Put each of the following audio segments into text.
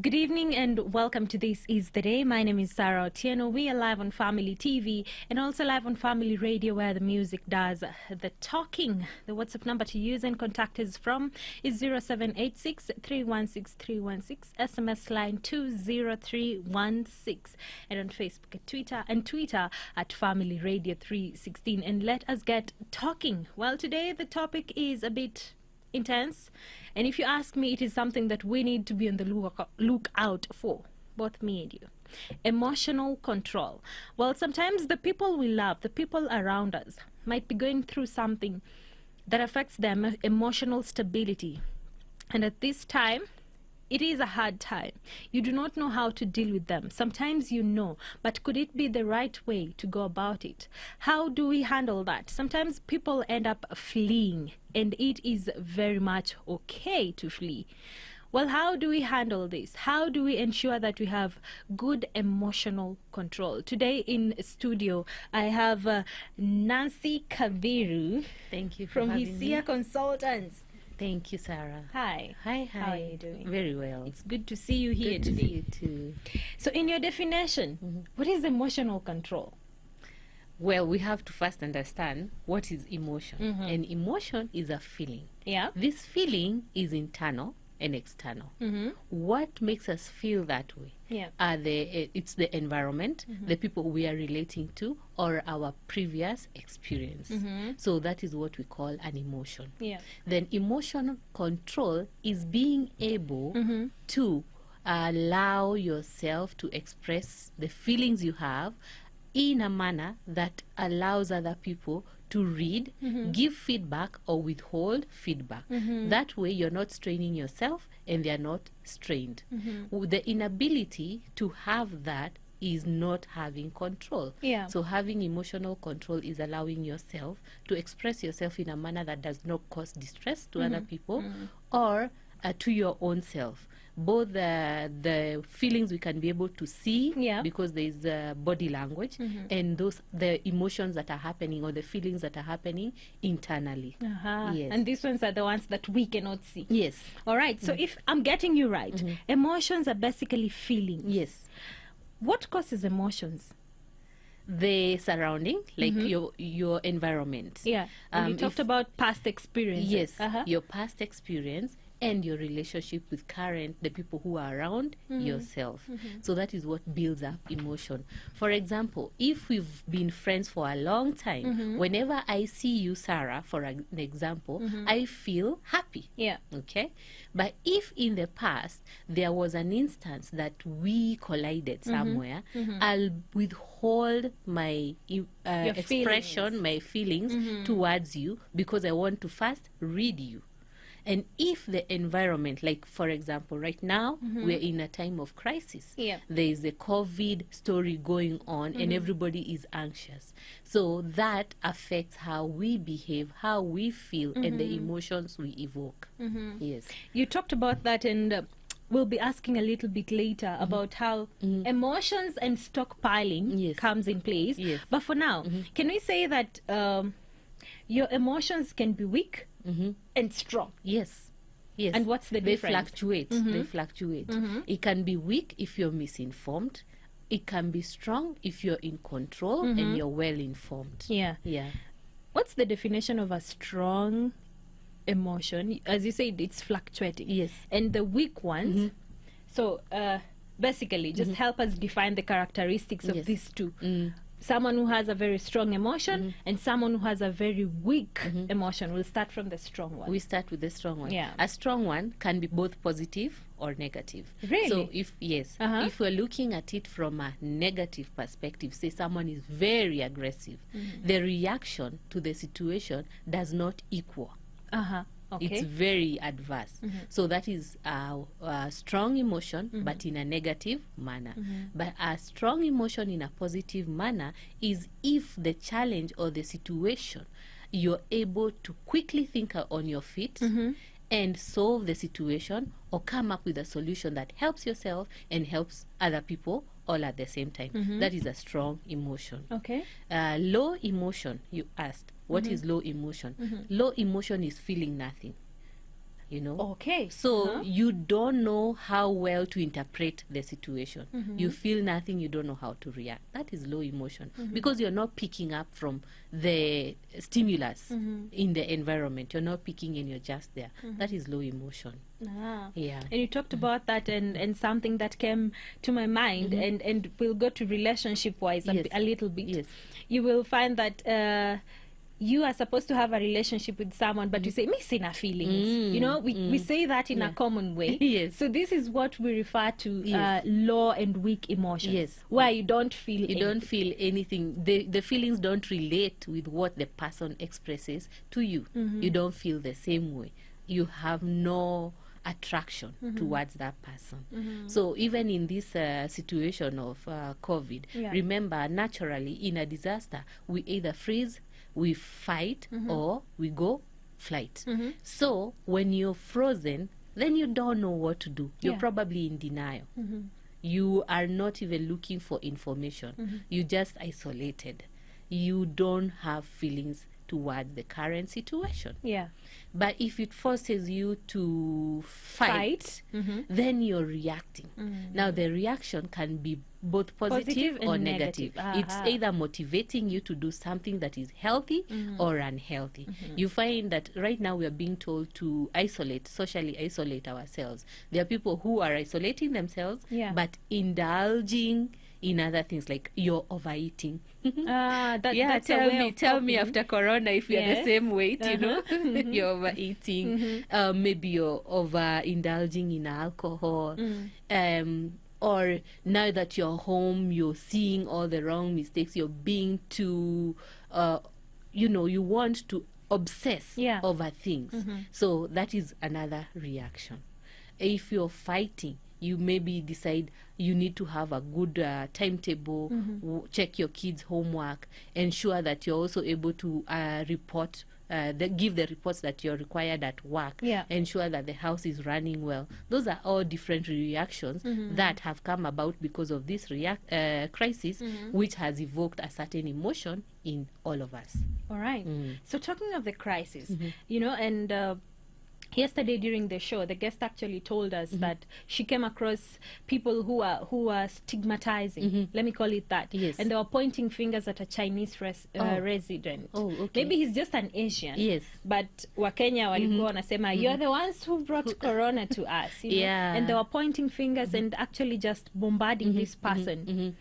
Good evening and welcome to This Is The Day. My name is Sarah Otieno. We are live on Family TV and also live on Family Radio, where the music does the talking. The WhatsApp number to use and contact us from is 0786 316 316, SMS line 20316, and on Facebook and Twitter at Family Radio 316. And let us get talking. Well, today the topic is a bit intense, and if you ask me, it is something that we need to be on the lookout for, both me and you. Emotional control. Well, sometimes the people we love, the people around us, might be going through something that affects their emotional stability, and at this time it is a hard time. You do not know how to deal with them. Sometimes you know, but could it be the right way to go about it? How do we handle that? Sometimes people end up fleeing, and it is very much okay to flee. Well, how do we handle this? How do we ensure that we have good emotional control? Today in studio, I have Nancy Kabiru. Thank you for from having Hisia me. Consultants. Thank you, Sarah. Hi. Hi. How are you doing? Very well. It's good to see you here Good to today. see you too. So in your definition, what is emotional control? Well, we have to first understand what is emotion. And emotion is a feeling. Yeah. This feeling is internal and external. What makes us feel that way? Yeah. It's the environment, the people we are relating to, or our previous experience. So that is what we call an emotion. Yeah. Then emotional control is being able to allow yourself to express the feelings you have in a manner that allows other people to read, give feedback, or withhold feedback. That way you're not straining yourself and they're not strained. The inability to have that is not having control. Yeah. So having emotional control is allowing yourself to express yourself in a manner that does not cause distress to other people or to your own self. Both the feelings we can be able to see, Yeah. because there is body language, and the emotions that are happening, or the feelings that are happening internally. Yes. And these ones are the ones that we cannot see. Yes. All right. So if I'm getting you right, emotions are basically feelings. Yes. What causes emotions? The surrounding, like your environment. Yeah. And you If- talked about past experiences. Yes, your past experience and your relationship with the people who are around yourself. So that is what builds up emotion. For example, if we've been friends for a long time, whenever I see you, Sarah, for an example, I feel happy. Yeah. Okay? But if in the past there was an instance that we collided somewhere, I'll withhold my expression, feelings. my feelings towards you, because I want to first read you. And if the environment, like for example, right now, we're in a time of crisis. Yeah. There is a COVID story going on and everybody is anxious. So that affects how we behave, how we feel, and the emotions we evoke. Yes. You talked about that, and we'll be asking a little bit later about how emotions and stockpiling Yes. comes in place. Yes. But for now, can we say that your emotions can be weak and strong? Yes. Yes. And what's the They difference? fluctuate. They fluctuate. It can be weak if you're misinformed. It can be strong if you're in control and you're well informed. Yeah. Yeah. What's the definition of a strong emotion? As you said, it's fluctuating. Yes. And the weak ones. So basically, just help us define the characteristics of Yes. these two. Someone who has a very strong emotion and someone who has a very weak emotion. We'll start from the strong one. We start with the strong one. Yeah. A strong one can be both positive or negative. Really? So if if we're looking at it from a negative perspective, say someone is very aggressive, the reaction to the situation does not equal. Okay. It's very adverse. So that is a strong emotion, but in a negative manner. But a strong emotion in a positive manner is if the challenge or the situation, you're able to quickly think on your feet and solve the situation, or come up with a solution that helps yourself and helps other people all at the same time. That is a strong emotion. Okay. Low emotion, you asked. What is low emotion? Low emotion is feeling nothing. you know. Okay. So you don't know how well to interpret the situation. You feel nothing, you don't know how to react. That is low emotion because you're not picking up from the stimulus in the environment. You're not picking and you're just there. That is low emotion. Ah. Yeah. And you talked about that, and something that came to my mind, and we'll go to relationship wise Yes. a little bit. Yes. You will find that you are supposed to have a relationship with someone, but you say, me sina feelings. You know, we say that in a common way. Yes. So this is what we refer to Yes. low and weak emotions. Yes. Where you don't feel You don't feel anything. The feelings don't relate with what the person expresses to you. You don't feel the same way. You have no attraction towards that person. So even in this situation of COVID, Yeah. remember, naturally in a disaster, we either freeze, we fight, or we go flight. So when you're frozen, then you don't know what to do. You're Yeah. probably in denial. You are not even looking for information. You just isolated. You don't have feelings towards the current situation. Yeah. But if it forces you to fight, then you're reacting. Now the reaction can be both positive Positive or and negative. negative. It's Aha. either motivating you to do something that is healthy or unhealthy. You find that right now we are being told to socially isolate ourselves. There are people who are isolating themselves, Yeah. but indulging in other things, like you're overeating. That's a tell way me, of tell me coping. after Corona if you're the Yes. same weight, you know, you're overeating. Maybe you're overindulging in alcohol. Or now that you're home, you're seeing all the wrong mistakes. You're being too, you want to obsess Yeah. over things. So that is another reaction. If you're fighting, you maybe decide you need to have a good timetable, check your kids' homework, ensure that you're also able to report, give the reports that you're required at work, Yeah. ensure that the house is running well. Those are all different reactions that have come about because of this crisis, which has evoked a certain emotion in all of us. All right. So talking of the crisis, you know, and yesterday during the show, the guest actually told us that she came across people who are stigmatizing. Let me call it that. Yes. And they were pointing fingers at a Chinese resident. Oh, okay. Maybe he's just an Asian. Yes. But Wakenya walikuwa wanasema, you're the ones who brought corona to us. You know? Yeah. And they were pointing fingers and actually just bombarding this person.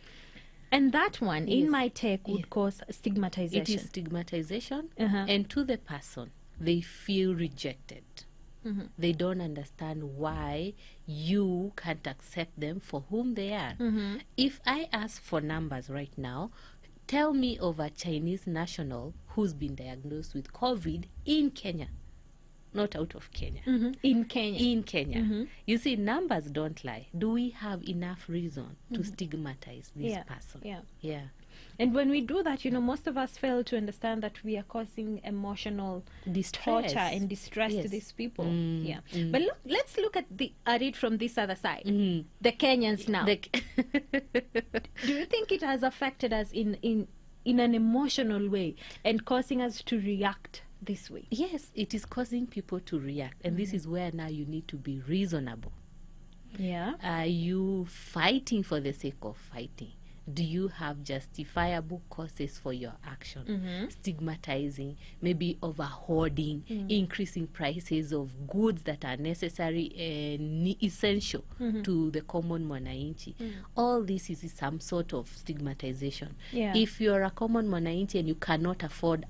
And that one, in Yes. my take, would cause It stigmatization. is stigmatization, Uh-huh. and to the person, they feel rejected. They don't understand why you can't accept them for whom they are. If I ask for numbers right now, tell me of a Chinese national who's been diagnosed with COVID in Kenya, not out of Kenya. In Kenya. In Kenya. You see, numbers don't lie. Do we have enough reason to stigmatize this Yeah, person? yeah. Yeah. And when we do that, you know, most of us fail to understand that we are causing emotional Distress. torture and distress to Yes. these people. Mm, Yeah. mm. But let's look at it from this other side. The Kenyans now. Do you think it has affected us in an emotional way and causing us to react this way? Yes, it is causing people to react. And this is where now you need to be reasonable. Yeah. Are you fighting for the sake of fighting? Do you have justifiable causes for your action? Stigmatizing, maybe over hoarding, increasing prices of goods that are necessary and essential to the common mwananchi. All this is some sort of stigmatization. Yeah. If you're a common mwananchi and you cannot afford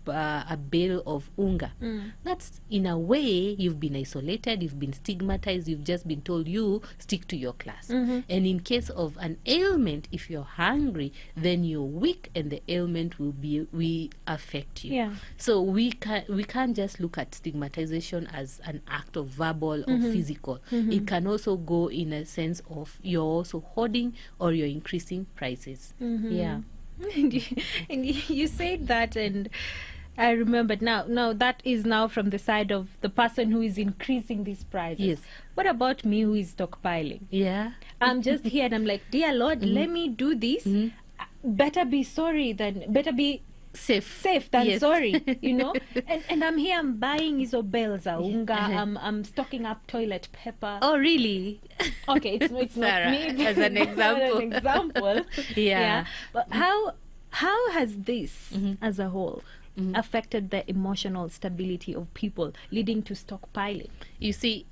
a bale of unga, that's, in a way, you've been isolated, you've been stigmatized, you've just been told you stick to your class. And in case of an ailment, if you're hungry, then you're weak and the ailment will affect you. Yeah. So we can't just look at stigmatization as an act of verbal or physical. It can also go in a sense of you're also hoarding or you're increasing prices. Yeah. And you said that, and I remembered now that is now from the side of the person who is increasing these prices. Yes. What about me who is stockpiling? Yeah. I'm just here and I'm like, dear Lord, let me do this. Better be safe than Yes. sorry, and I'm here, I'm buying Isobel Zaunga, I'm stocking up toilet paper. Oh, really? Okay, it's not Sarah, me as an example. an example. Yeah. But how has this as a whole affected the emotional stability of people, leading to stockpiling? You see,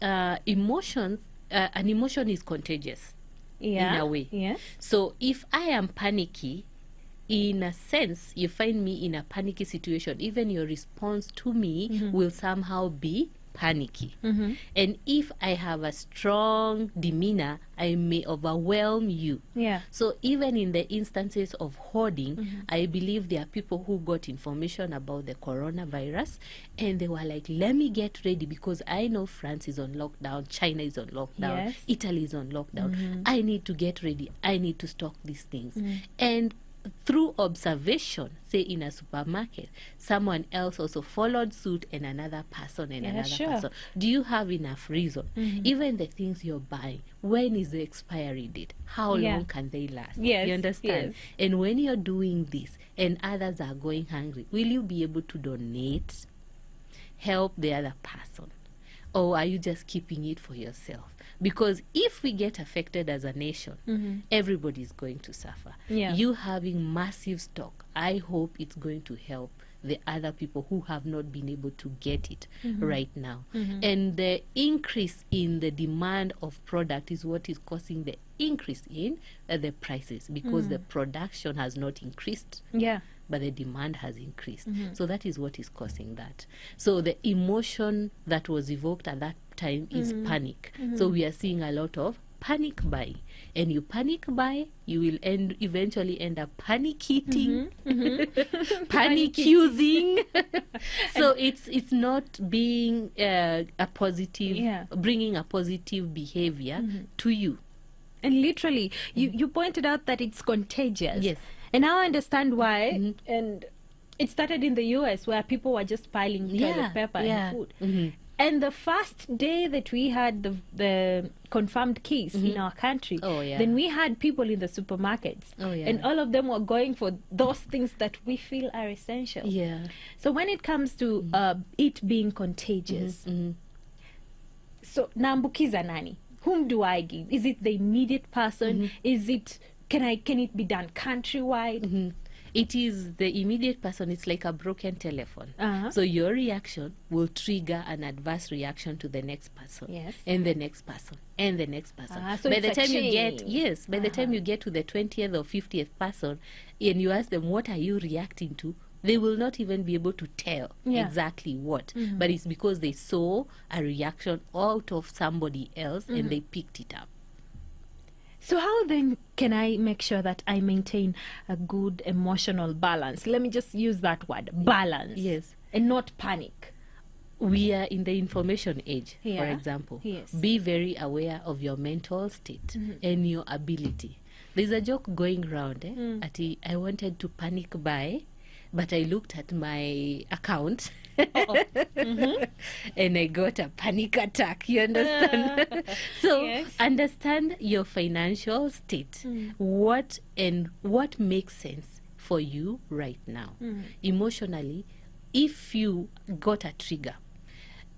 emotions, an emotion is contagious in a way. Yes. So if I am panicky, in a sense, you find me in a panicky situation, even your response to me will somehow be panicky. And if I have a strong demeanor, I may overwhelm you. Yeah. So even in the instances of hoarding, I believe there are people who got information about the coronavirus and they were like, let me get ready because I know France is on lockdown, China is on lockdown, Yes. Italy is on lockdown. I need to get ready. I need to stock these things. And through observation, say in a supermarket, someone else also followed suit, and another person and another sure. person. Do you have enough reason? Even the things you're buying, when is the expiry date? How Yeah. long can they last? Yes, You understand? yes. And when you're doing this and others are going hungry, will you be able to donate, help the other person? Or are you just keeping it for yourself? Because if we get affected as a nation, everybody's going to suffer. Yeah. You having massive stock, I hope it's going to help the other people who have not been able to get it right now. And the increase in the demand of product is what is causing the increase in the prices, because the production has not increased, Yeah. but the demand has increased. So that is what is causing that. So the emotion that was evoked at that time is panic. So we are seeing a lot of panic buying, and you panic buy, you will eventually end up panic eating, panic using. So it's not being a positive, Yeah. bringing a positive behavior to you. And literally, you pointed out that it's contagious. Yes. And now I understand why. And it started in the US, where people were just piling toilet paper and food. And the first day that we had the confirmed case in our country, Oh, yeah. then we had people in the supermarkets. Oh, yeah. And all of them were going for those things that we feel are essential. Yeah. So when it comes to it being contagious, so naambukiza nani? Whom do I give? Is it the immediate person? Is it can it be done countrywide? It is the immediate person. It's like a broken telephone. Uh-huh. So your reaction will trigger an adverse reaction to the next person, Yes. and the next person, and the next person. So by it's the a time you chain. get by the time you get to the 20th or 50th person, and you ask them, what are you reacting to? They will not even be able to tell Yeah. exactly what. But it's because they saw a reaction out of somebody else and they picked it up. So how then can I make sure that I maintain a good emotional balance? Let me just use that word, balance. Yes. And not panic. We are in the information age, for Yeah. example. Yes. Be very aware of your mental state and your ability. There's a joke going around. I wanted to panic buy, but I looked at my account and I got a panic attack. You understand? So Yes. understand your financial state. What makes sense for you right now. Emotionally, if you got a trigger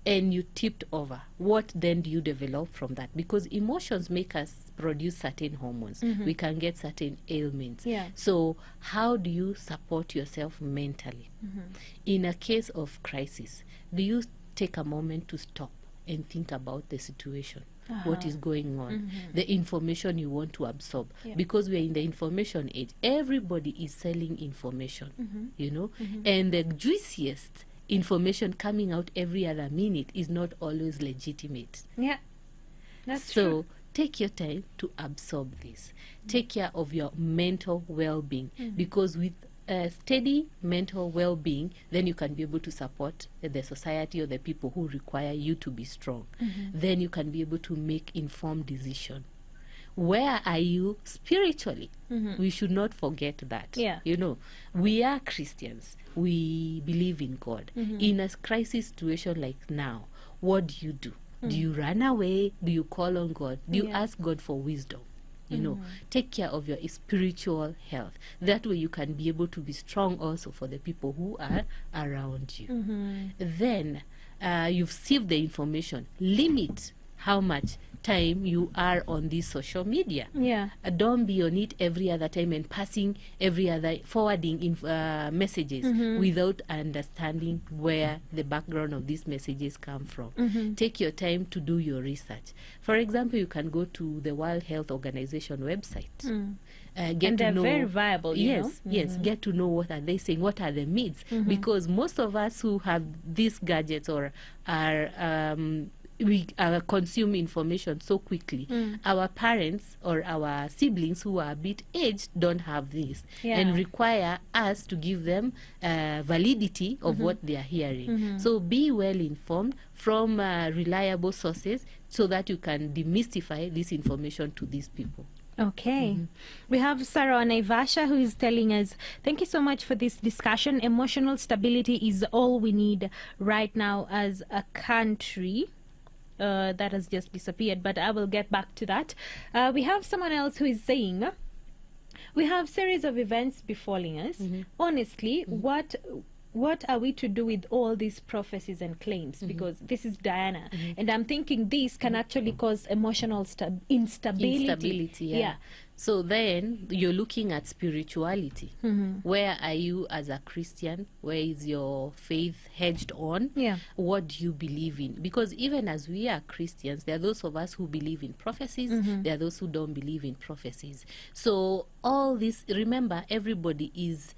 and you tipped over, what then do you develop from that? Because emotions make us produce certain hormones. We can get certain ailments. Yeah. So how do you support yourself mentally? In a case of crisis, do you take a moment to stop and think about the situation? What is going on, the information you want to absorb? Yeah. Because we are in the information age. Everybody is selling information, and the juiciest information coming out every other minute is not always legitimate. Yeah. That's So true. take your time to absorb this. Take care of your mental well-being, because with a steady mental well-being, then you can be able to support the society or the people who require you to be strong. Then you can be able to make informed decision. Where are you spiritually? We should not forget that. Yeah. We are Christians. We believe in God. In a crisis situation like now, what do you do? Do you run away? Do you call on God? Do you Yeah. ask God for wisdom? you know. Take care of your spiritual health. That way you can be able to be strong also for the people who are around you. Then you've received the information. Limit how much time you are on this social media. Yeah. Don't be on it every other time and forwarding messages without understanding where the background of these messages come from. Take your time to do your research. For example, you can go to the World Health Organization website. Get And to they're know, very viable, you know? yes, get to know what are they saying, what are the myths, because most of us who have these gadgets or are we consume information so quickly. Our parents or our siblings who are a bit aged don't have this, and require us to give them validity of what they are hearing. So be well informed from reliable sources so that you can demystify this information to these people. Okay. We have Sarah Naivasha who is telling us, thank you so much for this discussion. Emotional stability is all we need right now as a country. That has just disappeared, but I will get back to that. We have someone else who is saying, we have series of events befalling us. Honestly, what are we to do with all these prophecies and claims? Because this is Diana, and I'm thinking this can actually cause emotional instability. Yeah. So then you're looking at spirituality. Where are you as a Christian? Where is your faith hedged on? Yeah. What do you believe in? Because even as we are Christians, there are those of us who believe in prophecies. There are those who don't believe in prophecies. So all this, remember, everybody is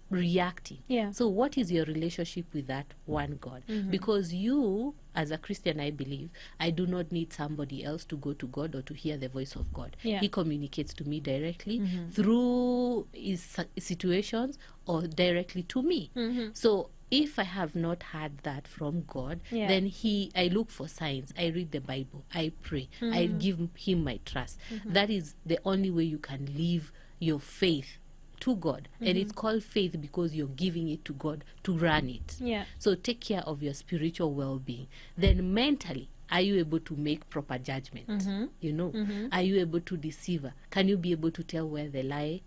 reacting. Yeah. So what is your relationship with that one God? Because you, as a Christian, I believe, I do not need somebody else to go to God or to hear the voice of God. Yeah. He communicates to me directly through his situations or directly to me. So if I have not had that from God, then I look for signs. I read the Bible. I pray. I give him my trust. That is the only way you can live your faith to God. And it's called faith because you're giving it to God to run it. Yeah. So take care of your spiritual well-being. Then mentally, are you able to make proper judgment? You know, are you able to deceive? Can you be able to tell where the lies?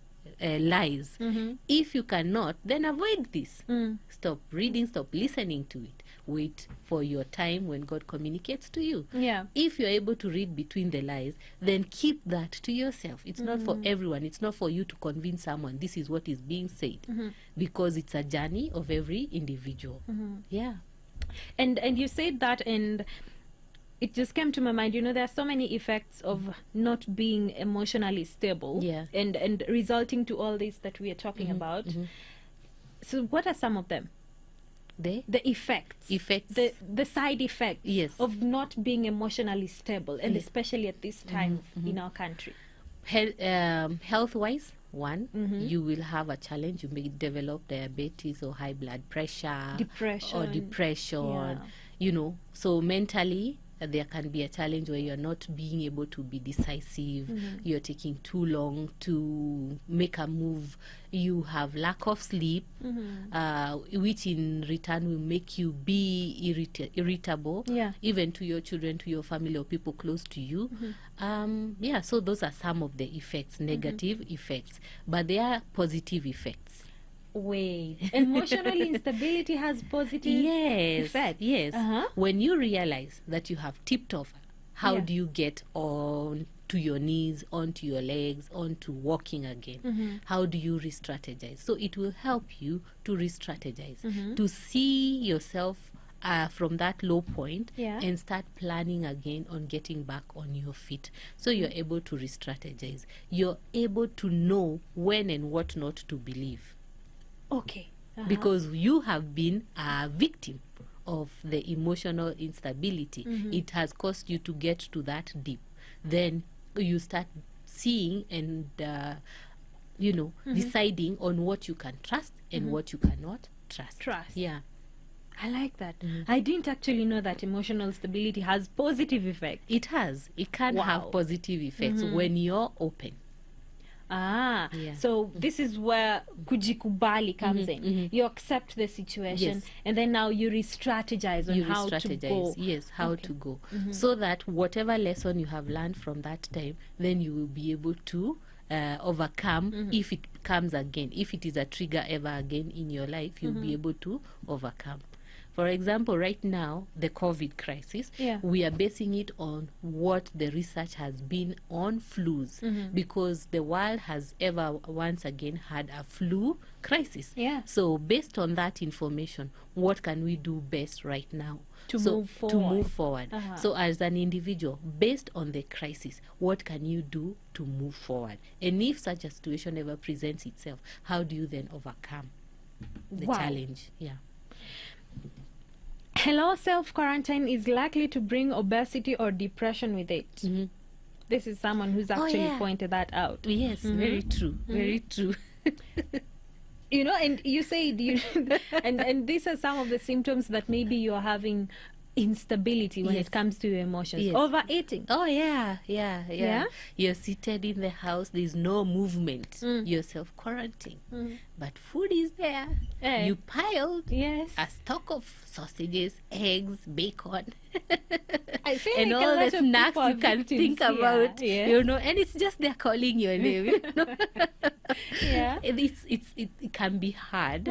If you cannot, then avoid this. Stop reading, stop listening to it. Wait for your time when God communicates to you. Yeah. If you're able to read between the lies, then keep that to yourself. It's not for everyone. It's not for you to convince someone this is what is being said, because it's a journey of every individual. Yeah. And you said that, and it just came to my mind, you know, there are so many effects of not being emotionally stable, and resulting to all this that we are talking about. So what are some of them? The effects, the side effects of not being emotionally stable, and especially at this time in our country. Health-wise, one, you will have a challenge. You may develop diabetes or high blood pressure, depression. You know, so mentally, there can be a challenge where you're not being able to be decisive. You're taking too long to make a move. You have lack of sleep, which in return will make you be irritable, even to your children, to your family, or people close to you. So those are some of the effects, negative effects, but there are positive effects. Wait, emotional instability has positive effects? Yes. When you realize that you have tipped over, how do you get on to your knees, onto your legs, onto walking again? How do you re-strategize? So it will help you to re-strategize, to see yourself from that low point and start planning again on getting back on your feet. So you're able to re-strategize. You're able to know when and what not to believe. Okay. Because you have been a victim of the emotional instability. It has caused you to get to that deep. Then you start seeing and deciding on what you can trust and what you cannot trust. Yeah. I like that. I didn't actually know that emotional stability has positive effects. It has. It can have positive effects when you're open. Yeah. So this is where kujikubali comes in. You accept the situation, Yes. and then now you re-strategize on You how to re-strategize, go. yes, how to go, so that whatever lesson you have learned from that time, then you will be able to overcome if it comes again. If it is a trigger ever again in your life, you'll be able to overcome. For example, right now, the COVID crisis, Yeah. we are basing it on what the research has been on flus, because the world has ever once again had a flu crisis. Yeah. So based on that information, what can we do best right now? To So, move To forward. move forward. Uh-huh. So as an individual, based on the crisis, what can you do to move forward? And if such a situation ever presents itself, how do you then overcome the Wow. challenge? Yeah. Hello, self-quarantine is likely to bring obesity or depression with it. This is someone who's actually yeah. pointed that out. Yes, very true. Very true. You know, and you said and these are some of the symptoms that maybe you're having instability when Yes. it comes to your emotions. Yes. Overeating. Oh yeah. Yeah? You're seated in the house, there's no movement. You're self-quarantined. But food is there. Eh. You piled Yes. a stock of sausages, eggs, bacon, I feel and like a all lot the of snacks people are you can victims think here. about. Yes. You know, and it's just they're calling your name. You know? Yeah. It can be hard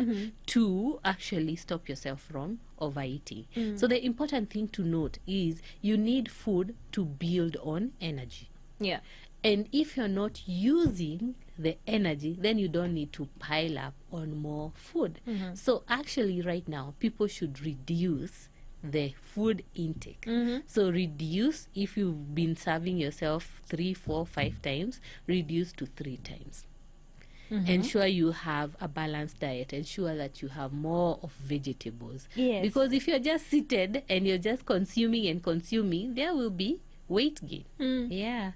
to actually stop yourself from overeating. So the important thing to note is you need food to build on energy. Yeah. And if you're not using the energy, then you don't need to pile up on more food. So actually right now, people should reduce the food intake. So reduce, if you've been serving yourself 3, 4, 5 times, reduce to 3 times. Ensure you have a balanced diet. Ensure that you have more of vegetables. Yes. Because if you're just seated and you're just consuming and consuming, there will be weight gain. Yeah.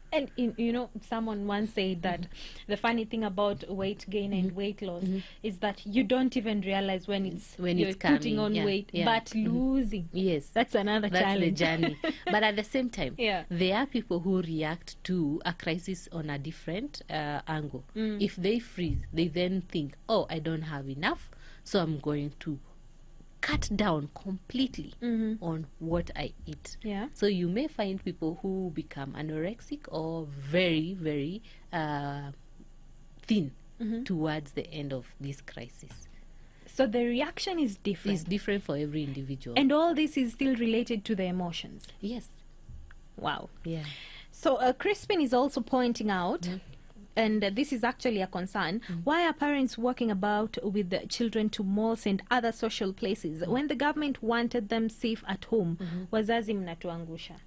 And you know, someone once said that the funny thing about weight gain and weight loss is that you don't even realize when you're it's putting coming. on Yeah, weight, yeah. but losing. Yes. That's another That's challenge. the journey. But at the same time, Yeah. there are people who react to a crisis on a different angle. If they freeze, they then think, oh, I don't have enough, so I'm going to cut down completely on what I eat. Yeah. So you may find people who become anorexic or very, very thin towards the end of this crisis. So the reaction is different. It's different for every individual. And all this is still related to the emotions. yes. Wow. Yeah. So Crispin is also pointing out, and this is actually a concern, why are parents walking about with the children to malls and other social places when the government wanted them safe at home? Wazazi mnatuangusha.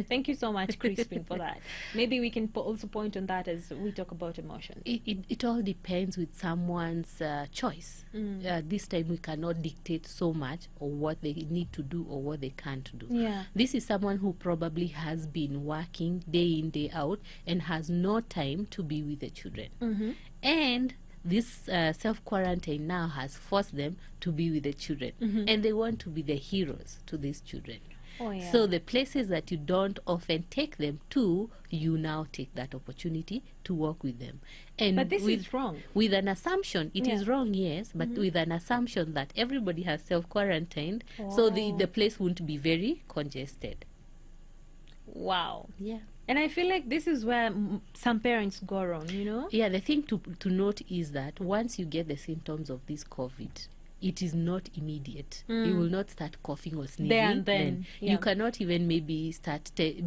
Thank you so much, Crispin, for that. Maybe we can also point on that as we talk about emotions. It all depends with someone's choice. This time we cannot dictate so much on what they need to do or what they can't do. Yeah. This is someone who probably has been working day in, day out and has no time to be with the children. And this self-quarantine now has forced them to be with the children. And they want to be the heroes to these children. Oh, yeah. So the places that you don't often take them to, you now take that opportunity to work with them. And But this with, is wrong. With an assumption, it is Yeah. wrong, yes, but with an assumption that everybody has self-quarantined, so the place won't be very congested. Wow. Yeah. And I feel like this is where some parents go wrong, you know? Yeah, the thing to note is that once you get the symptoms of this COVID, it is not immediate. You will not start coughing or sneezing. There and then, yeah. You cannot even maybe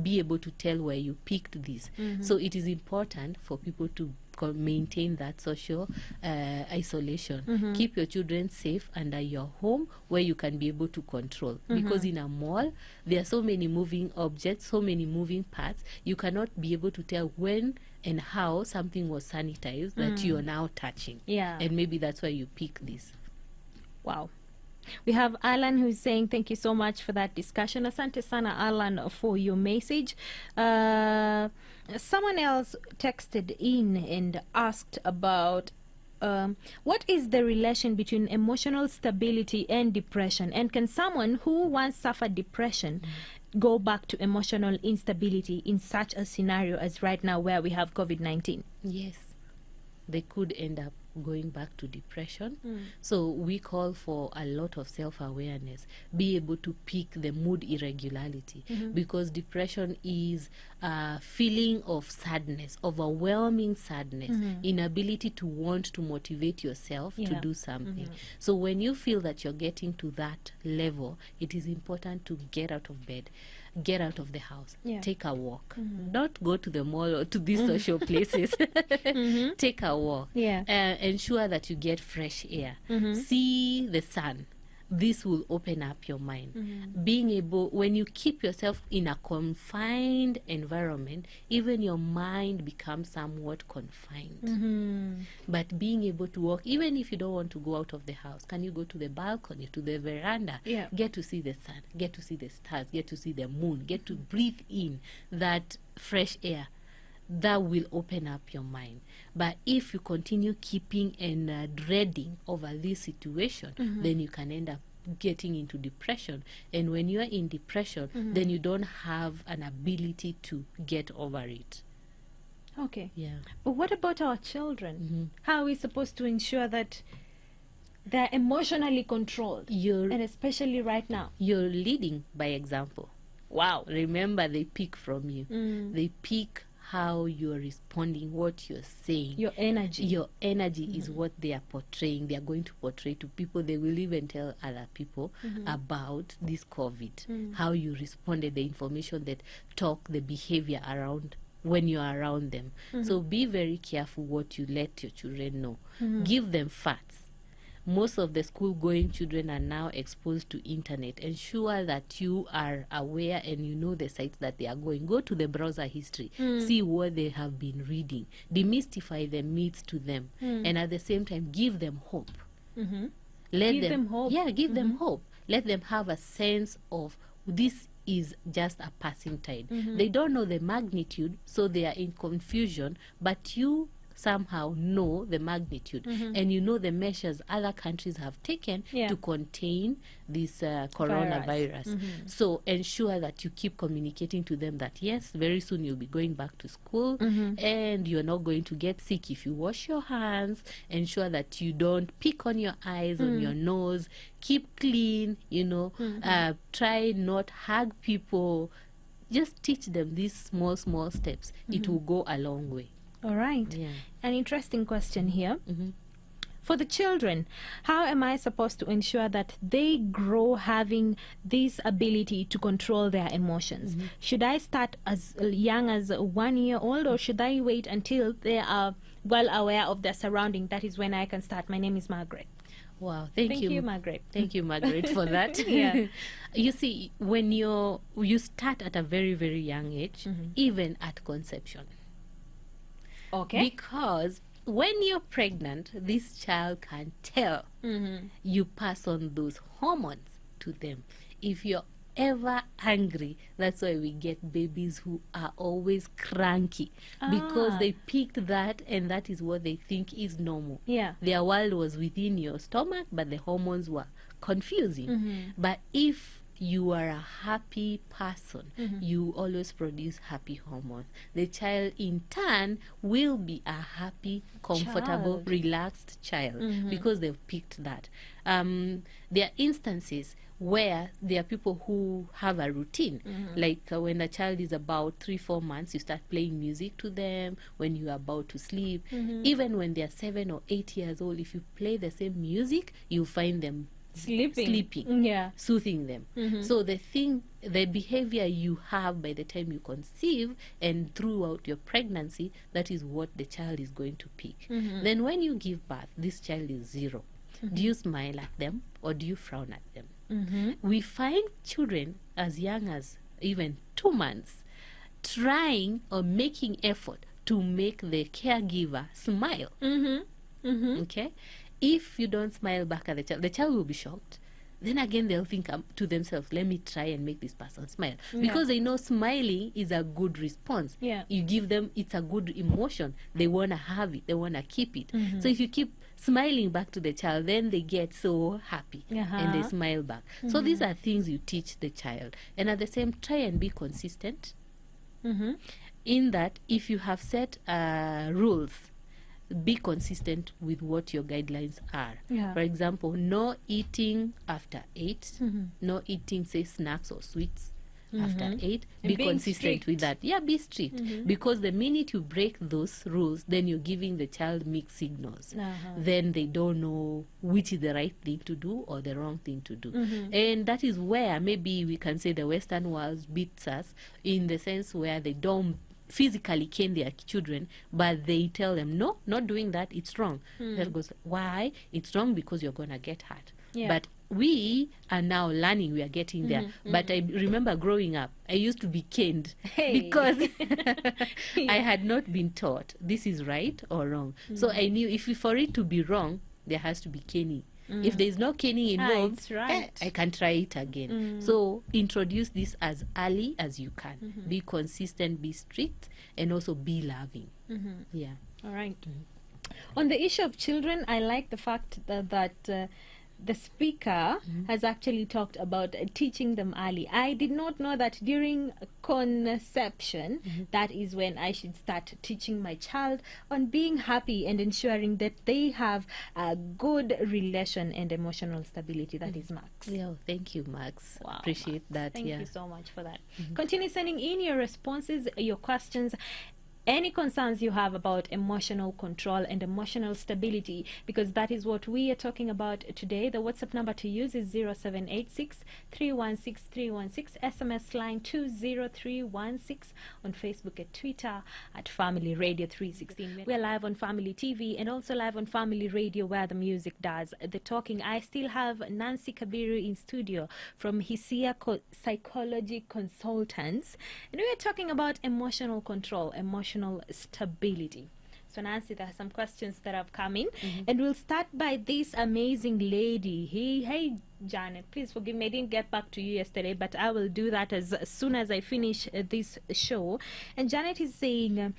be able to tell where you picked this. So it is important for people to maintain that social isolation. Keep your children safe under your home where you can be able to control. Because in a mall, there are so many moving objects, so many moving parts. You cannot be able to tell when and how something was sanitized that you are now touching. Yeah. And maybe that's why you pick this. Wow. We have Alan who's saying thank you so much for that discussion. Asante sana, Alan, for your message. Someone else texted in and asked about what is the relation between emotional stability and depression? And can someone who once suffered depression go back to emotional instability in such a scenario as right now where we have COVID-19? Yes, they could end up going back to depression. So we call for a lot of self-awareness, be able to pick the mood irregularity, because depression is a feeling of sadness, overwhelming sadness, inability to want to motivate yourself to do something. So when you feel that you're getting to that level, it is important to get out of bed, get out of the house, take a walk. Don't go to the mall or to these social places. Take a walk. Ensure that you get fresh air. See the sun. This will open up your mind. Being able, when you keep yourself in a confined environment, even your mind becomes somewhat confined. But being able to walk, even if you don't want to go out of the house, can you go to the balcony, to the veranda, get to see the sun, get to see the stars, get to see the moon, get to breathe in that fresh air? That will open up your mind. But if you continue keeping and dreading over this situation, then you can end up getting into depression. And when you are in depression, then you don't have an ability to get over it. Okay. Yeah. But what about our children? How are we supposed to ensure that they're emotionally controlled? And especially right now. You're leading by example. Wow. Remember, they pick from you. They pick how you're responding, what you're saying. Your energy. Your energy is what they are portraying. They are going to portray to people. They will even tell other people about this COVID, how you responded, the information that talk, the behavior around when you're around them. So be very careful what you let your children know. Give them facts. Most of the school-going children are now exposed to internet. Ensure that you are aware and you know the sites that they are going. Go to the browser history. See what they have been reading. Demystify the myths to them. And at the same time, give them hope. Give them hope. Yeah, give them hope. Let them have a sense of this is just a passing tide. They don't know the magnitude, so they are in confusion, but you somehow know the magnitude and you know the measures other countries have taken to contain this coronavirus. So ensure that you keep communicating to them that yes, very soon you'll be going back to school and you're not going to get sick if you wash your hands. Ensure that you don't pick on your eyes, on your nose. Keep clean, you know. Try not hug people. Just teach them these small steps. It will go a long way. All right. Yeah. An interesting question here. For the children, how am I supposed to ensure that they grow having this ability to control their emotions? Should I start as young as 1 year old, or should I wait until they are well aware of their surrounding? That is when I can start. My name is Margaret. Wow, thank you, Margaret. Thank you, Margaret, for that. You see, when you start at a very, very young age, even at conception. Okay. Because when you're pregnant, this child can tell. You pass on those hormones to them. If you're ever angry, that's why we get babies who are always cranky, because they picked that, and that is what they think is normal. Their world was within your stomach, but the hormones were confusing. But if you are a happy person, you always produce happy hormones. The child in turn will be a happy, comfortable, relaxed child because they've picked that. There are instances where there are people who have a routine, like when a child is about 3-4 months, you start playing music to them when you are about to sleep. Even when they are 7 or 8 years old, if you play the same music, you find them sleeping, soothing them. So the behavior you have by the time you conceive and throughout your pregnancy, that is what the child is going to pick. Then when you give birth, this child is 0. Do you smile at them or do you frown at them? We find children as young as even 2 months trying or making effort to make the caregiver smile. Okay? If you don't smile back at the child will be shocked. then again they'll think to themselves, let me try and make this person smile, because they know smiling is a good response. You give them, it's a good emotion, they want to have it, they want to keep it. So if you keep smiling back to the child, then they get so happy and they smile back. So these are things you teach the child, and at the same, try and be consistent in that if you have set rules, be consistent with what your guidelines are. For example, no eating after 8, no eating, say, snacks or sweets after 8. Be consistent with that. Be strict, because the minute you break those rules, then you're giving the child mixed signals. Then they don't know which is the right thing to do or the wrong thing to do. And that is where maybe we can say the Western world beats us, in the sense where they don't physically cane their children, but they tell them, no, not doing that, it's wrong. That goes, why? It's wrong because you're going to get hurt. But we are now learning, we are getting there. But I remember growing up, I used to be caned because I had not been taught this is right or wrong. So I knew if for it to be wrong, there has to be caning. If there's no caning involved, I can try it again. So introduce this as early as you can. Be consistent, be strict, and also be loving. All right. On the issue of children, I like the fact that the speaker has actually talked about teaching them early. I did not know that during conception, that is when I should start teaching my child on being happy and ensuring that they have a good relation and emotional stability. That is Max. Thank you, Max. Wow, appreciate Max. that. Thank you so much for that. Continue sending in your responses, your questions, any concerns you have about emotional control and emotional stability, because that is what we are talking about today. The WhatsApp number to use is 0786 316 316, SMS line 20316, on Facebook and Twitter at Family Radio 316. We're live on Family TV and also live on Family Radio, where the music does the talking. I still have Nancy Kabiru in studio from Hisia Psychology Consultants, and we are talking about emotional control, emotional stability. So Nancy, there are some questions that have come in, and we'll start by this amazing lady. Hey Janet, please forgive me, I didn't get back to you yesterday, but I will do that as soon as I finish this show. And Janet is saying,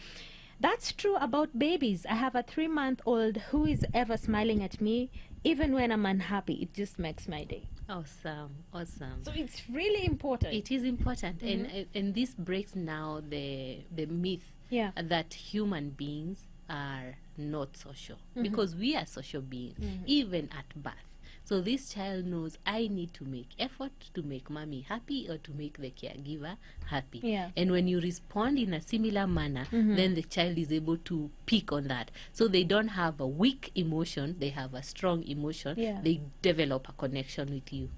that's true about babies. I have a 3-month-old who is ever smiling at me. Even when I'm unhappy, it just makes my day. Awesome. So it's really important. It is important, and this breaks now the myth that human beings are not social, because we are social beings, even at birth. So this child knows, I need to make effort to make mommy happy or to make the caregiver happy. And when you respond in a similar manner, then the child is able to pick on that. So they don't have a weak emotion, they have a strong emotion. They develop a connection with you.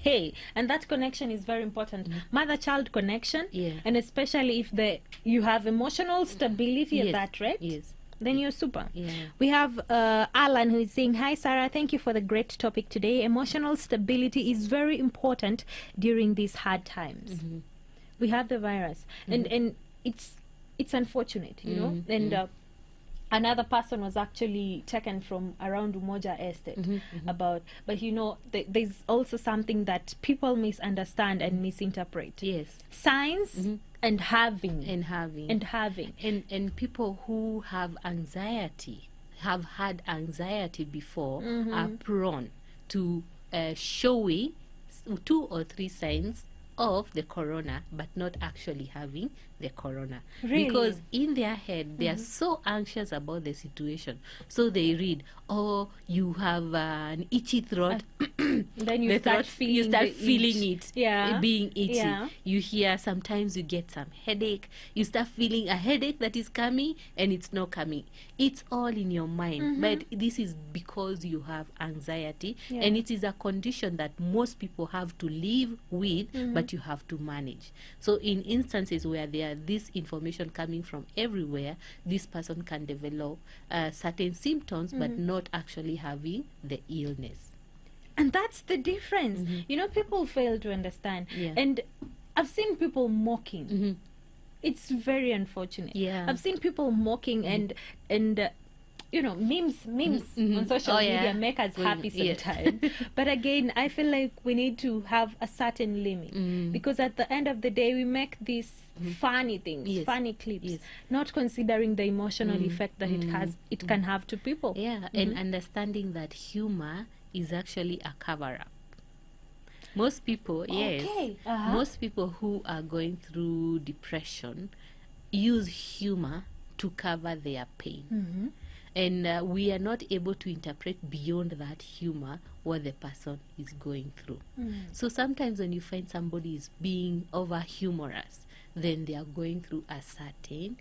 Hey, and that connection is very important. Mother-child connection, and especially if you have emotional stability at that rate, then you're super. We have Alan, who is saying, hi Sarah, thank you for the great topic today. Emotional stability is very important during these hard times. We have the virus, and it's unfortunate, you know, and another person was actually taken from around Umoja Estate but you know, there's also something that people misunderstand and misinterpret. Signs and having and people who have anxiety, have had anxiety before, are prone to showing 2 or 3 signs of the corona, but not actually having the corona. Because in their head they are so anxious about the situation, so they read, oh, you have an itchy throat, then you start feeling it being itchy. You hear sometimes you get some headache, you start feeling a headache that is coming and it's not coming. It's all in your mind, but this is because you have anxiety, and it is a condition that most people have to live with, but you have to manage. So in instances where there are this information coming from everywhere, this person can develop certain symptoms but not actually having the illness. And that's the difference. You know, people fail to understand. And I've seen people mocking. It's very unfortunate. I've seen people mocking and memes on social Oh, yeah. media make us happy Yeah. sometimes. But again, I feel like we need to have a certain limit, because at the end of the day, we make these funny things, Yes. funny clips, Yes. not considering the emotional effect that it can have to people. Yeah, and understanding that humor is actually a cover up. Most people, yes, Okay, uh-huh. most people who are going through depression use humor to cover their pain. And we are not able to interpret beyond that humor what the person is going through. So sometimes when you find somebody is being over humorous, then they are going through a certain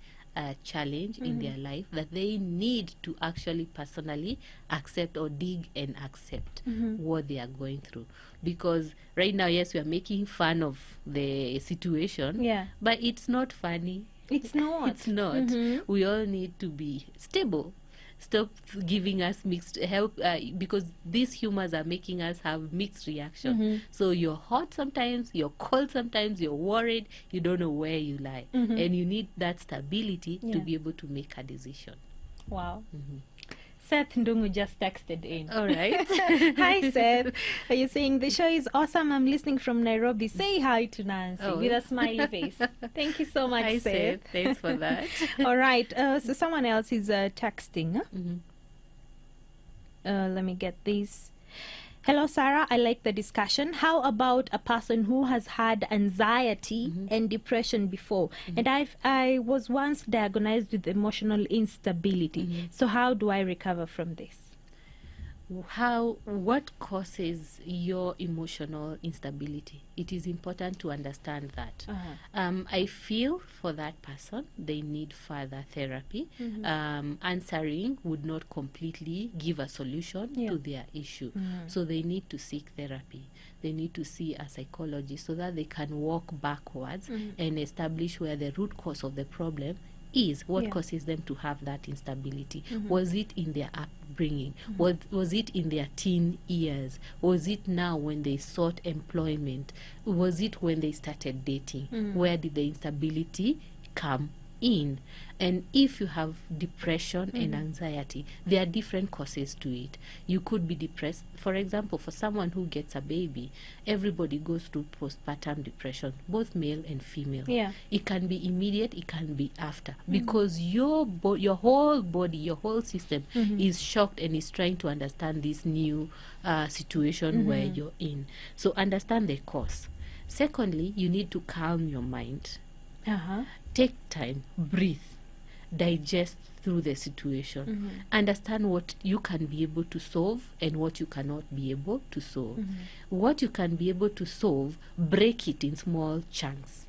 challenge in their life that they need to actually personally accept or dig and accept what they are going through. Because right now, yes, we are making fun of the situation, Yeah. but it's not funny. It's not. It's not. We all need to be stable. Stop giving us mixed help, because these humors are making us have mixed reaction. So you're hot sometimes, you're cold sometimes, you're worried, you don't know where you lie, and you need that stability to Yeah. be able to make a decision. Wow. Seth Ndungu just texted in. All right. Hi, Seth. Are you saying the show is awesome? I'm listening from Nairobi. Say hi to Nancy Oh. with a smiley face. Thank you so much, Hi, Seth. Seth. Thanks for that. All right. So someone else is texting. Let me get this. Hello, Sarah. I like the discussion. How about a person who has had anxiety and depression before? And I was once diagnosed with emotional instability. So how do I recover from this? What causes your emotional instability? It is important to understand that. I feel for that person they need further therapy. Answering would not completely give a solution to their issue, so they need to seek therapy. They need to see a psychologist so that they can walk backwards and establish where the root cause of the problem is. What causes them to have that instability? Was it in their upbringing? Was it in their teen years? Was it now when they sought employment? Was it when they started dating? Where did the instability come in? And if you have depression and anxiety, there are different causes to it. You could be depressed. For example, for someone who gets a baby, everybody goes through postpartum depression, both male and female. Yeah. It can be immediate, it can be after, because your whole body, your whole system is shocked and is trying to understand this new situation where you're in. So understand the cause. Secondly, you need to calm your mind. Take time, breathe, digest through the situation. Understand what you can be able to solve and what you cannot be able to solve. What you can be able to solve, break it in small chunks,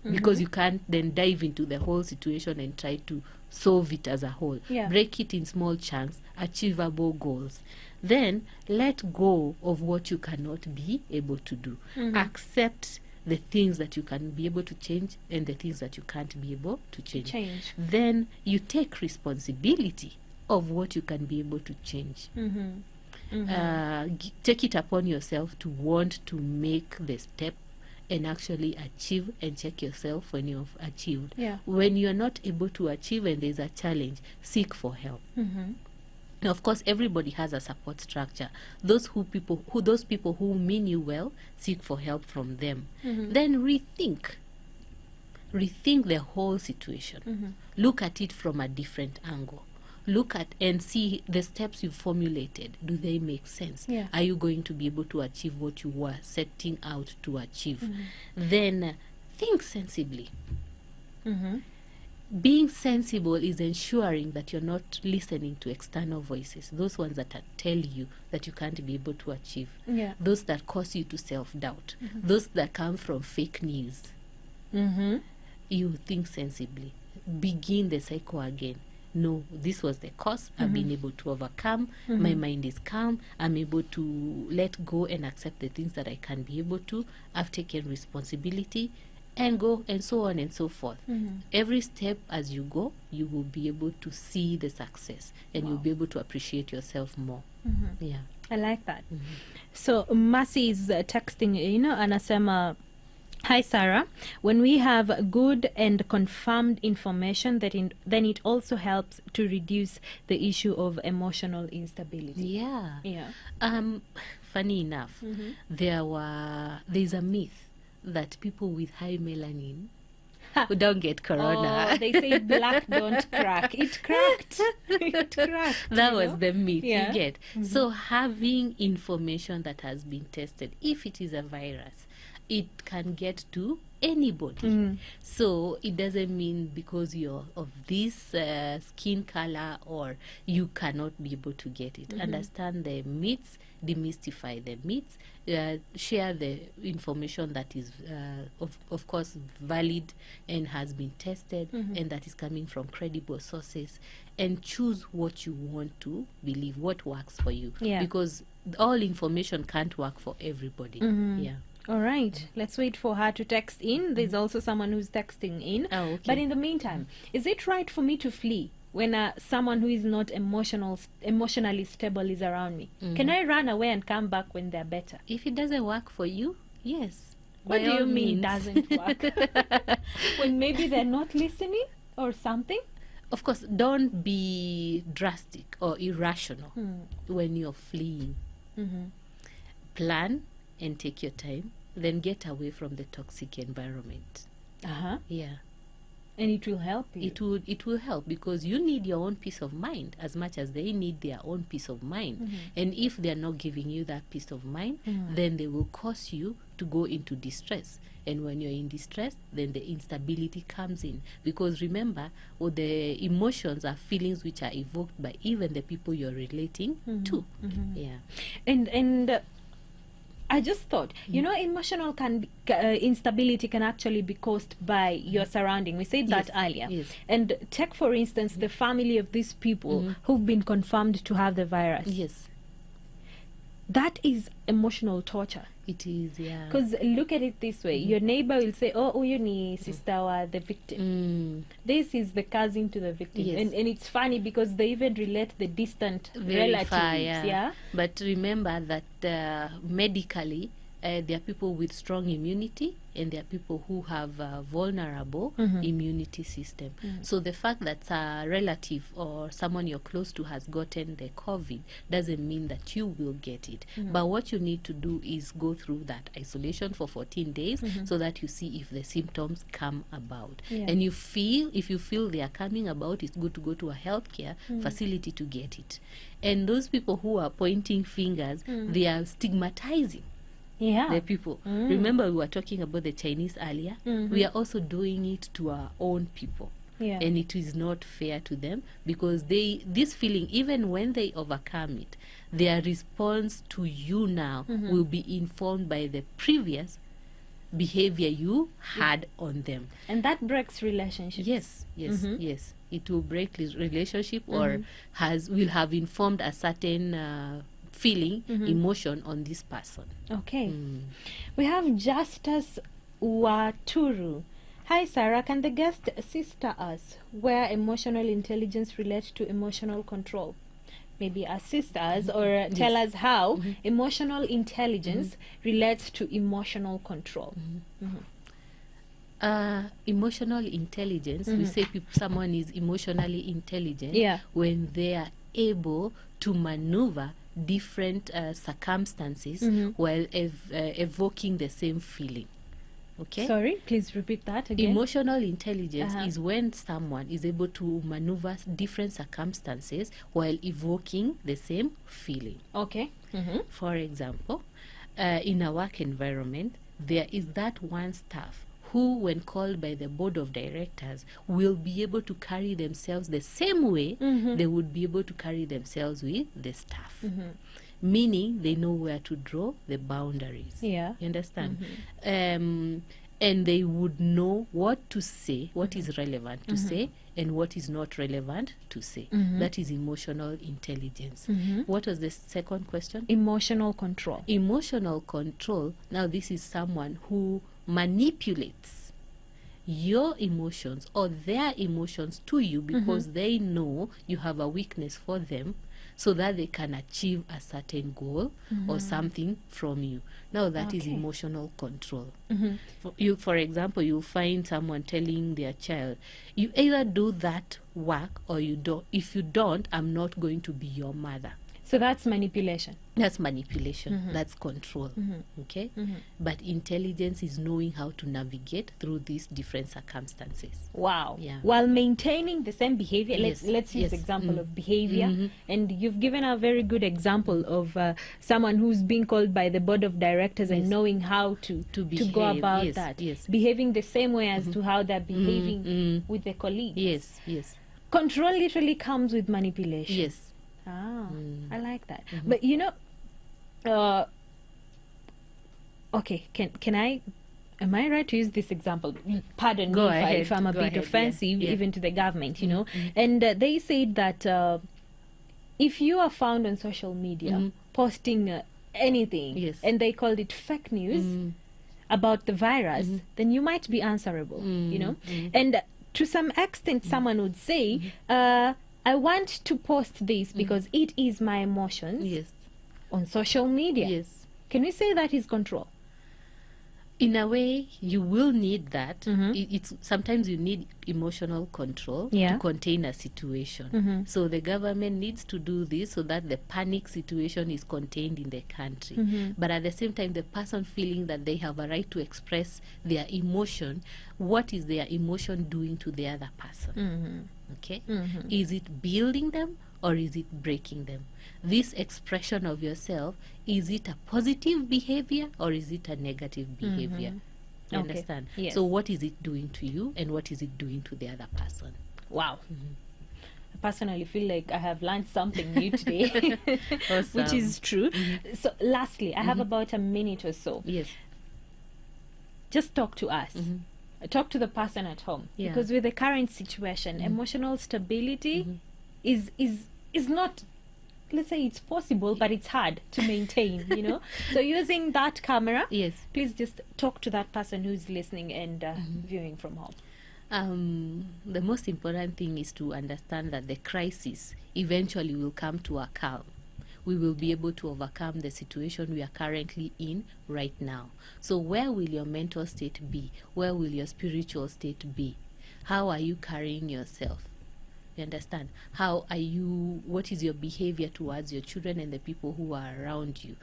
because you can't then dive into the whole situation and try to solve it as a whole. Break it in small chunks, achievable goals. Then let go of what you cannot be able to do. Accept the things that you can be able to change and the things that you can't be able to change. Then you take responsibility of what you can be able to change. Take it upon yourself to want to make the step and actually achieve, and check yourself when you've achieved. When you're not able to achieve and there's a challenge, seek for help. Now, of course, everybody has a support structure. Those people who mean you well, seek for help from them. Then rethink the whole situation. Look at it from a different angle. Look at and see the steps you've formulated. Do they make sense? Are you going to be able to achieve what you were setting out to achieve? Then think sensibly. Being sensible is ensuring that you're not listening to external voices, those ones that tell you that you can't be able to achieve, those that cause you to self-doubt, those that come from fake news. You think sensibly. Begin the cycle again. No, this was the cause. I've been able to overcome. My mind is calm. I'm able to let go and accept the things that I can be able to. I've taken responsibility, and go, and so on and so forth. Every step as you go, you will be able to see the success, and you'll be able to appreciate yourself more. I like that. So Mercy is texting, anasema Hi, Sarah. When we have good and confirmed information, then it also helps to reduce the issue of emotional instability. Yeah. Yeah. Funny enough, there's a myth that people with high melanin who don't get corona. Oh, they say black don't crack. It cracked. It cracked. That you was know? the myth, Yeah. you get. So having information that has been tested, if it is a virus, it can get to anybody. So it doesn't mean because you're of this skin color or you cannot be able to get it. Understand the myths, demystify the myths, share the information that is of course valid and has been tested and that is coming from credible sources, and choose what you want to believe, what works for you. Yeah. Because all information can't work for everybody. Yeah. All right. Let's wait for her to text in. There's also someone who's texting in. Oh, okay. But in the meantime, is it right for me to flee when someone who is not emotionally stable is around me? Can I run away and come back when they're better? If it doesn't work for you, yes. What by do all you mean means. doesn't work? When maybe they're not listening or something? Of course, don't be drastic or irrational when you're fleeing. Plan and take your time, then get away from the toxic environment. Uh-huh. Yeah. And it will help you. It will help because you need your own peace of mind as much as they need their own peace of mind. And if they're not giving you that peace of mind, then they will cause you to go into distress. And when you're in distress, then the instability comes in. Because remember, the emotions are feelings which are evoked by even the people you're relating to. Yeah. And I just thought, emotional instability can actually be caused by your surrounding. We said that Yes, earlier. yes. And take, for instance, the family of these people who've been confirmed to have the virus. Yes, That is emotional torture. it is, yeah. Because look at it this way. Your neighbor will say, oh, huyu ni sister wa the victim. This is the cousin to the victim. Yes. And it's funny because they even relate the distant relatives. Verify, Yeah. But remember that medically, there are people with strong immunity and there are people who have vulnerable immunity system. So the fact that a relative or someone you're close to has gotten the COVID doesn't mean that you will get it. But what you need to do is go through that isolation for 14 days so that you see if the symptoms come about. Yeah. And if you feel they are coming about, it's good to go to a healthcare facility to get it. And those people who are pointing fingers, they are stigmatizing Yeah. the people. Remember, we were talking about the Chinese earlier. We are also doing it to our own people. Yeah. And it is not fair to them because this feeling, even when they overcome it, their response to you now will be informed by the previous behavior you had on them. And that breaks relationships. Yes. It will break this relationship or will have informed a certain feeling, emotion on this person. Okay. We have Justus Waturu. Hi, Sarah. Can the guest sister us where emotional intelligence relates to emotional control? Maybe assist us or tell us how emotional intelligence relates to emotional control. Emotional intelligence, we say someone is emotionally intelligent Yeah. when they are able to maneuver different circumstances while evoking the same feeling. Okay? Sorry, please repeat that again. Emotional intelligence is when someone is able to maneuver different circumstances while evoking the same feeling. Okay. For example, in a work environment, there is that one staff who, when called by the board of directors, will be able to carry themselves the same way they would be able to carry themselves with the staff. Meaning they know where to draw the boundaries. Yeah. You understand? And they would know what to say, what is relevant to say, and what is not relevant to say. That is emotional intelligence. What was the second question? Emotional control. Emotional control. Now, this is someone who manipulates your emotions or their emotions to you because they know you have a weakness for them. so that they can achieve a certain goal or something from you. Now that is Okay. emotional control. For example, you find someone telling their child, you either do that work or you don't. If you don't, I'm not going to be your mother. So that's manipulation. That's manipulation. That's control. Okay? But intelligence is knowing how to navigate through these different circumstances. Wow. Yeah. While maintaining the same behavior. Yes, Let's use yes. example of behavior. And you've given a very good example of someone who's being called by the board of directors and Yes. knowing how to go behave. about Yes, that. yes. Behaving the same way as to how they're behaving with the colleagues. Yes, yes, Control literally comes with manipulation. yes. Ah, I like that. But you know, okay, can I? Am I right to use this example? Pardon Go me ahead, if I'm a go bit ahead, yeah, offensive, yeah. even to the government, you know. And they said that if you are found on social media posting anything, Yes. and they called it fake news about the virus, then you might be answerable, you know. And to some extent, someone would say, I want to post this because it is my emotions Yes, on social media. yes. Can we say that is control? In a way, you will need that. It's sometimes you need emotional control Yeah. to contain a situation. So the government needs to do this so that the panic situation is contained in the country. But at the same time, the person feeling that they have a right to express their emotion, what is their emotion doing to the other person? Okay, is it building them or is it breaking them? This expression of yourself, is it a positive behavior or is it a negative behavior? You Okay, understand? yes. So what is it doing to you and what is it doing to the other person? Wow. I personally feel like I have learned something new today, which Awesome. is true. So, lastly, I have about a minute or so. Yes. Just talk to us. Talk to the person at home, Yeah. because with the current situation, emotional stability is not. Let's say it's possible, but it's hard to maintain. You know. So, using that camera, Yes. please just talk to that person who's listening and viewing from home. The most important thing is to understand that the crisis eventually will come to a calm. We will be able to overcome the situation we are currently in right now. So where will your mental state be? Where will your spiritual state be? How are you carrying yourself? You understand? What is your behavior towards your children and the people who are around you?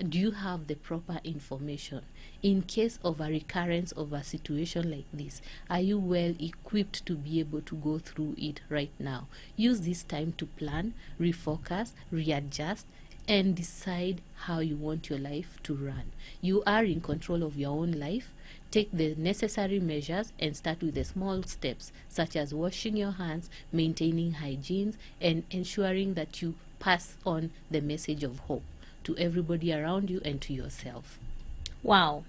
Do you have the proper information? In case of a recurrence of a situation like this, are you well equipped to be able to go through it right now? Use this time to plan, refocus, readjust, and decide how you want your life to run. You are in control of your own life. Take the necessary measures and start with the small steps, such as washing your hands, maintaining hygiene, and ensuring that you pass on the message of hope to everybody around you and to yourself. Wow.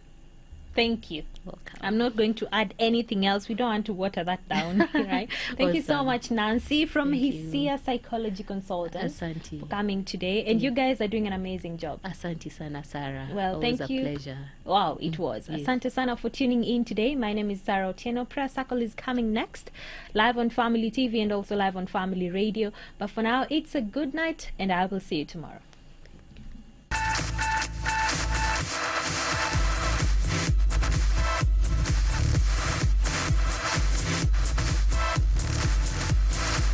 Thank you. Welcome. I'm not going to add anything else. We don't want to water that down, right? Thank you so Awesome. much, Nancy from Thank you. Hisia Psychology Consultants, Asante. for coming today. And you guys are doing an amazing job. Asante sana, Sarah. Well, Always thank a you. pleasure. Wow, it was. Yes. Asante sana for tuning in today. My name is Sarah Otieno. Prayer Circle is coming next, live on Family TV and also live on Family Radio. But for now, it's a good night, and I will see you tomorrow.